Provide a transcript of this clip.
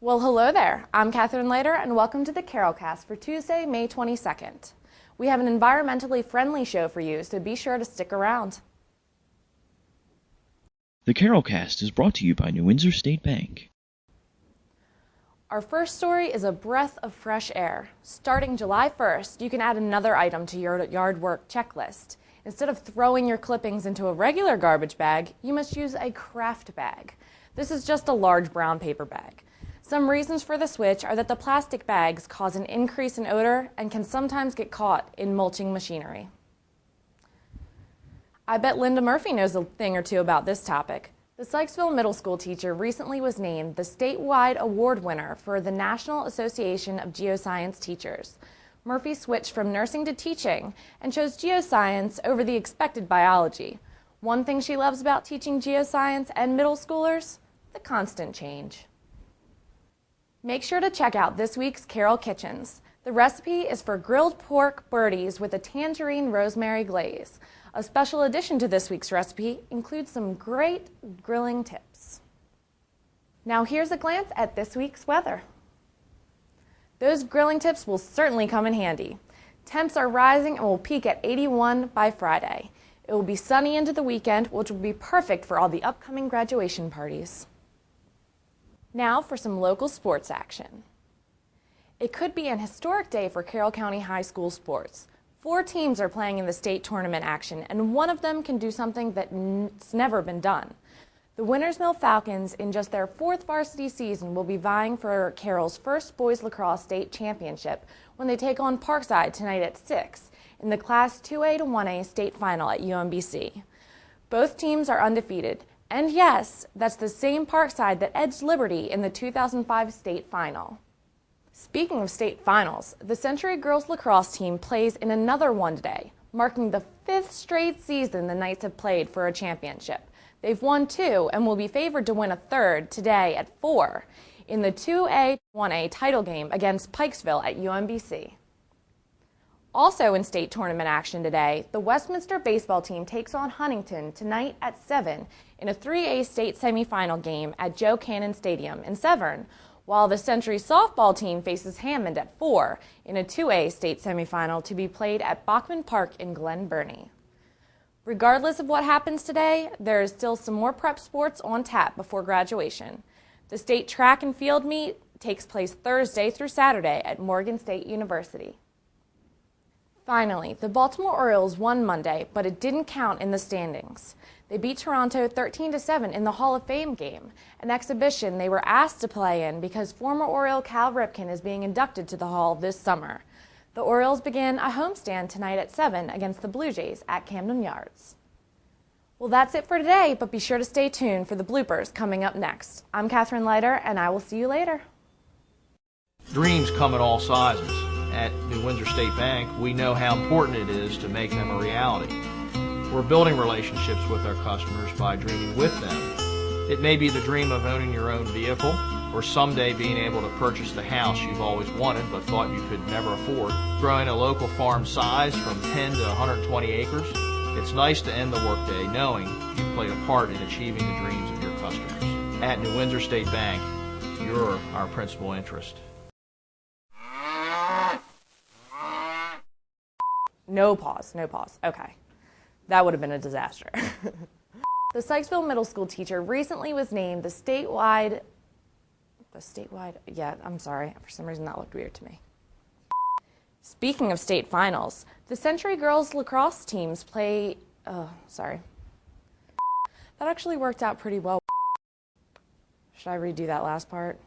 Well, hello there. I'm Catherine Leiter, and welcome to the CarrollCast for Tuesday, May 22nd. We have an environmentally friendly show for you, so be sure to stick around. The CarrollCast is brought to you by New Windsor State Bank. Our first story is a breath of fresh air. Starting July 1st, you can add another item to your yard work checklist. Instead of throwing your clippings into a regular garbage bag, you must use a craft bag. This is just a large brown paper bag. Some reasons for the switch are that the plastic bags cause an increase in odor and can sometimes get caught in mulching machinery. I bet Linda Murphy knows a thing or two about this topic. The Sykesville Middle School teacher recently was named the statewide award winner for the National Association of Geoscience Teachers. Murphy switched from nursing to teaching and chose geoscience over the expected biology. One thing she loves about teaching geoscience and middle schoolers? The constant change. Make sure to check out this week's Carroll Kitchens. The recipe is for grilled pork birdies with a tangerine rosemary glaze. A special addition to this week's recipe includes some great grilling tips. Now here's a glance at this week's weather. Those grilling tips will certainly come in handy. Temps are rising and will peak at 81 by Friday. It will be sunny into the weekend, which will be perfect for all the upcoming graduation parties. Now for some local sports action. It could be an historic day for Carroll County High School sports. 4 teams are playing in the state tournament action, and one of them can do something that's never been done. The Winners Mill Falcons, in just their 4th varsity season, will be vying for Carroll's first boys lacrosse state championship when they take on Parkside tonight at 6 in the Class 2A to 1A state final at UMBC. Both teams are undefeated. And yes, that's the same Parkside that edged Liberty in the 2005 state final. Speaking of state finals, the Century Girls lacrosse team plays in another one today, marking the 5th straight season the Knights have played for a championship. They've won 2 and will be favored to win a 3rd today at 4 in the 2A-1A title game against Pikesville at UMBC. Also in state tournament action today, the Westminster baseball team takes on Huntington tonight at 7 in a 3A state semifinal game at Joe Cannon Stadium in Severn, while the Century softball team faces Hammond at 4 in a 2A state semifinal to be played at Bachman Park in Glen Burnie. Regardless of what happens today, there is still some more prep sports on tap before graduation. The state track and field meet takes place Thursday through Saturday at Morgan State University. Finally, the Baltimore Orioles won Monday, but it didn't count in the standings. They beat Toronto 13-7 in the Hall of Fame game, an exhibition they were asked to play in because former Oriole Cal Ripken is being inducted to the Hall this summer. The Orioles begin a homestand tonight at 7 against the Blue Jays at Camden Yards. Well, that's it for today, but be sure to stay tuned for the bloopers coming up next. I'm Catherine Leiter, and I will see you later. Dreams come in all sizes. At New Windsor State Bank, we know how important it is to make them a reality. We're building relationships with our customers by dreaming with them. It may be the dream of owning your own vehicle, or someday being able to purchase the house you've always wanted but thought you could never afford. Growing a local farm size from 10 to 120 acres, it's nice to end the workday knowing you played a part in achieving the dreams of your customers. At New Windsor State Bank, you're our principal interest. No pause. Okay. That would have been a disaster. The Sykesville Middle School teacher recently was named I'm sorry. For some reason that looked weird to me. Speaking of state finals, the Century Girls lacrosse teams play, That actually worked out pretty well. Should I redo that last part?